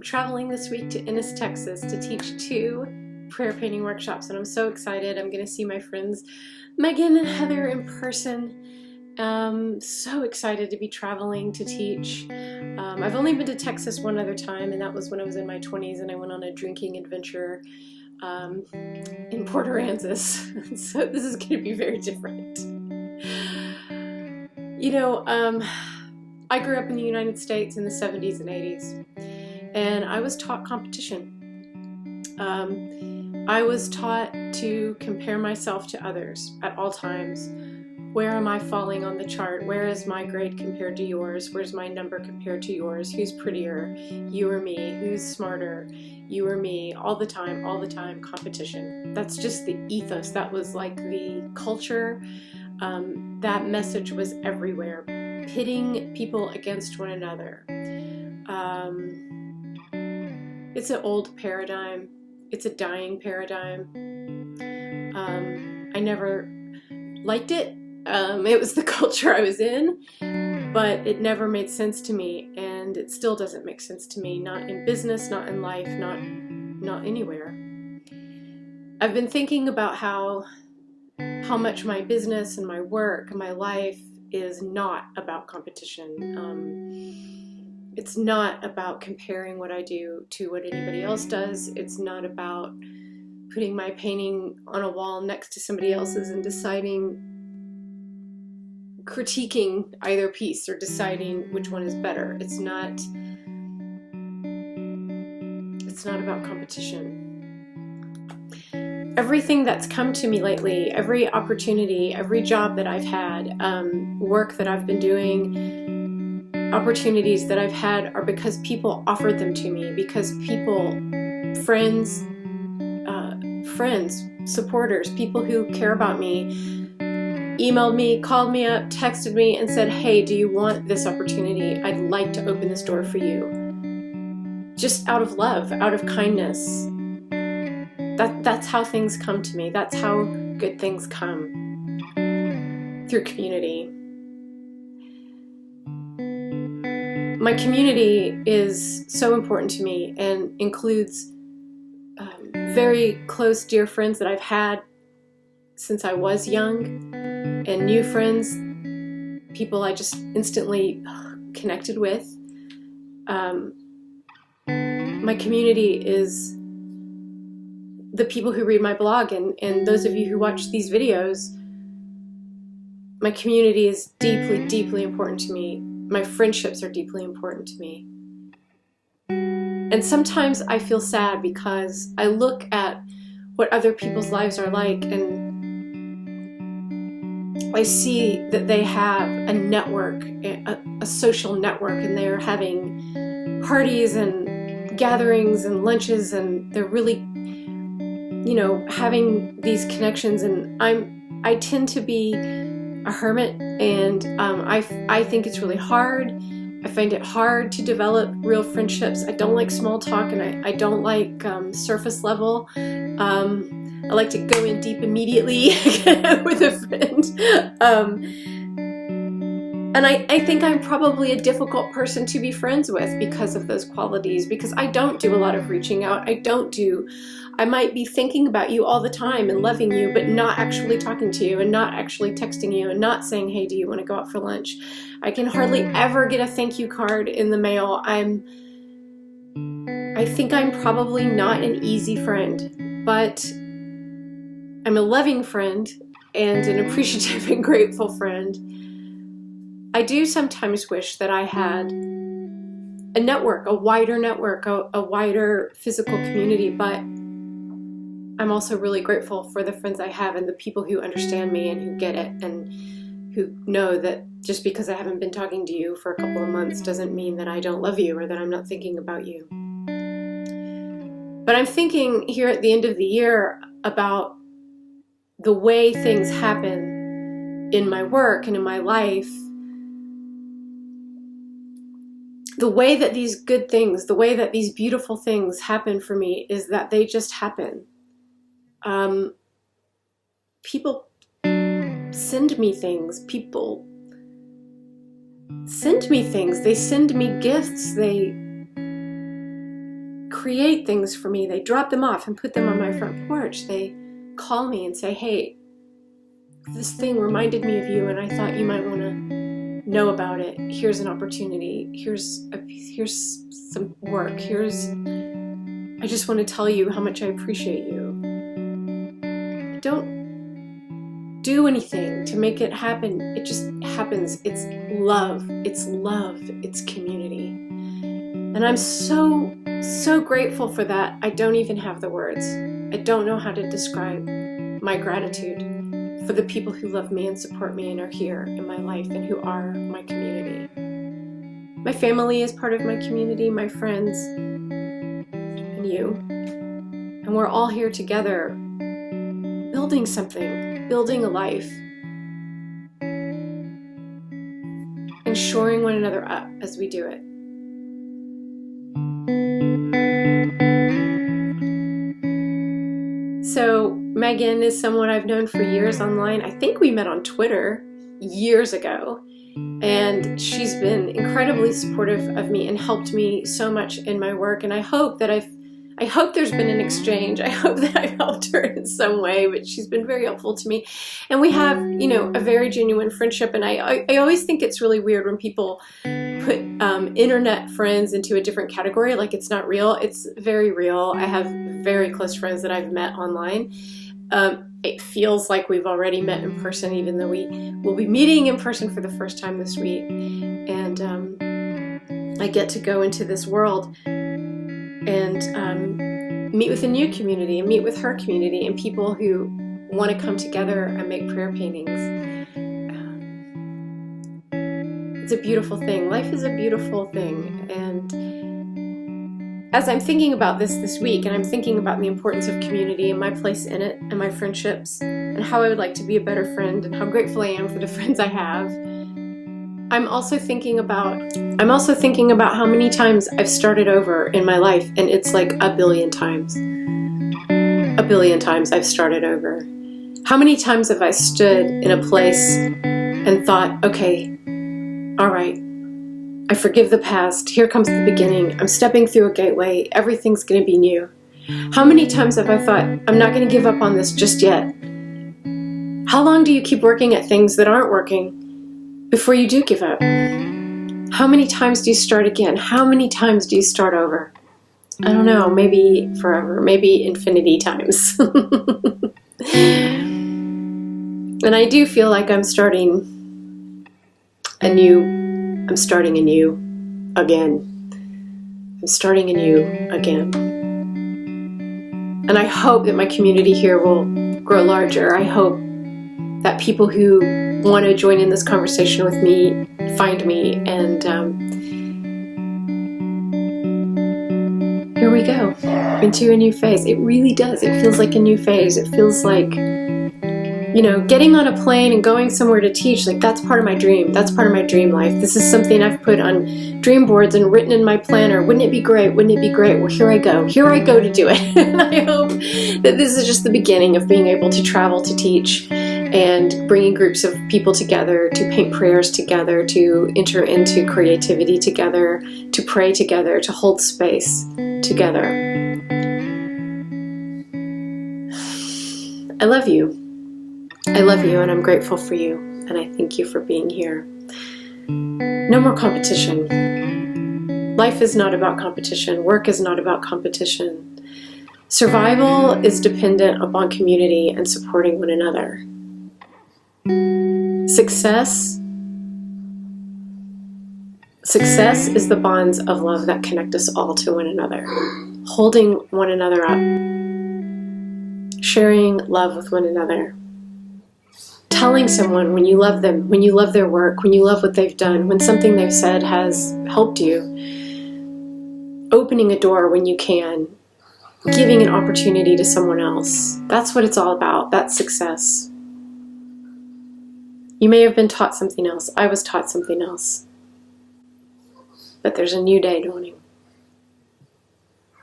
I'm traveling this week to Ennis, Texas to teach 2 prayer painting workshops, and I'm so excited. I'm going to see my friends Megan and Heather in person. So excited to be traveling to teach. I've only been to Texas one other time, and that was when I was in my 20s and I went on a drinking adventure in Port Aransas. So this is going to be very different. You know, I grew up in the United States in the 70s and 80s, and I was taught competition. I was taught to compare myself to others at all times. Where am I falling on the chart? Where is my grade compared to yours? Where's my number compared to yours? Who's prettier? You or me? Who's smarter? You or me? All the time, competition. That's just the ethos. That was like the culture. That message was everywhere. Pitting people against one another. It's an old paradigm. It's a dying paradigm. I never liked it. It was the culture I was in, but it never made sense to me, and it still doesn't make sense to me. Not in business, not in life, not anywhere. I've been thinking about how much my business and my work and my life is not about competition. It's not about comparing what I do to what anybody else does. It's not about putting my painting on a wall next to somebody else's and critiquing either piece or deciding which one is better. It's not about competition. Everything that's come to me lately, every opportunity, every job that I've had, work that I've been doing, opportunities that I've had are because people offered them to me, because people, friends, supporters, people who care about me, emailed me, called me up, texted me and said, hey, do you want this opportunity? I'd like to open this door for you. Just out of love, out of kindness. That's how things come to me. That's how good things come. Through community. My community is so important to me and includes very close, dear friends that I've had since I was young, and new friends, people I just instantly connected with. My community is the people who read my blog, and those of you who watch these videos. My community is deeply, deeply important to me. My friendships are deeply important to me. And sometimes I feel sad because I look at what other people's lives are like, and I see that they have a network, a social network, and they're having parties and gatherings and lunches, and they're really, you know, having these connections. And I tend to be a hermit, and I think it's really hard. I find it hard to develop real friendships. I don't like small talk, and I don't like surface level. I like to go in deep immediately with a friend. And I think I'm probably a difficult person to be friends with because of those qualities, because I don't do a lot of reaching out. I might be thinking about you all the time and loving you, but not actually talking to you and not actually texting you and not saying, hey, do you want to go out for lunch? I can hardly ever get a thank you card in the mail. I think I'm probably not an easy friend, but I'm a loving friend and an appreciative and grateful friend. I do sometimes wish that I had a network, a wider network, a wider physical community, but I'm also really grateful for the friends I have and the people who understand me and who get it and who know that just because I haven't been talking to you for a couple of months doesn't mean that I don't love you or that I'm not thinking about you. But I'm thinking here at the end of the year about the way things happen in my work and in my life. The way that these good things, the way that these beautiful things happen for me is that they just happen. People send me things. People send me things. They send me gifts. create things for me. They drop them off and put them on my front porch. They call me and say, hey, this thing reminded me of you and I thought you might want to know about it. Here's an opportunity. Here's some work. I just want to tell you how much I appreciate you. I don't do anything to make it happen. It just happens. It's love. It's love. It's community. And I'm so grateful for that. I don't even have the words. I don't know how to describe my gratitude for the people who love me and support me and are here in my life and who are my community. My family is part of my community, my friends, and you. And we're all here together, building something, building a life, and shoring one another up as we do it. So Megan is someone I've known for years online. I think we met on Twitter years ago, and she's been incredibly supportive of me and helped me so much in my work. And I hope there's been an exchange. I hope that I've helped her in some way, but she's been very helpful to me. And we have, a very genuine friendship. And I always think it's really weird when people put internet friends into a different category, like it's not real. It's very real. I have very close friends that I've met online. It feels like we've already met in person, even though we will be meeting in person for the first time this week. And I get to go into this world and meet with a new community and meet with her community and people who want to come together and make prayer paintings. It's a beautiful thing. Life is a beautiful thing. And as I'm thinking about this week, and I'm thinking about the importance of community and my place in it and my friendships and how I would like to be a better friend and how grateful I am for the friends I have, I'm also thinking about how many times I've started over in my life, and it's like a billion times. A billion times I've started over. How many times have I stood in a place and thought, okay, all right, I forgive the past. Here comes the beginning. I'm stepping through a gateway. Everything's going to be new. How many times have I thought, I'm not going to give up on this just yet? How long do you keep working at things that aren't working before you do give up? How many times do you start again? How many times do you start over? I don't know, maybe forever, maybe infinity times. And I do feel like I'm starting anew again. I'm starting anew again. And I hope that my community here will grow larger. I hope that people who want to join in this conversation with me find me, and here we go into a new phase. It really does. It feels like a new phase. It feels like, getting on a plane and going somewhere to teach, like that's part of my dream. That's part of my dream life. This is something I've put on dream boards and written in my planner. Wouldn't it be great? Wouldn't it be great? Well, here I go to do it. And I hope that this is just the beginning of being able to travel to teach and bringing groups of people together to paint prayers together, to enter into creativity together, to pray together, to hold space together. I love you. I love you, and I'm grateful for you, and I thank you for being here. No more competition. Life is not about competition. Work is not about competition. Survival is dependent upon community and supporting one another. Success is the bonds of love that connect us all to one another. Holding one another up. Sharing love with one another. Telling someone when you love them, when you love their work, when you love what they've done, when something they've said has helped you. Opening a door when you can. Giving an opportunity to someone else. That's what it's all about. That's success. You may have been taught something else. I was taught something else. But there's a new day dawning.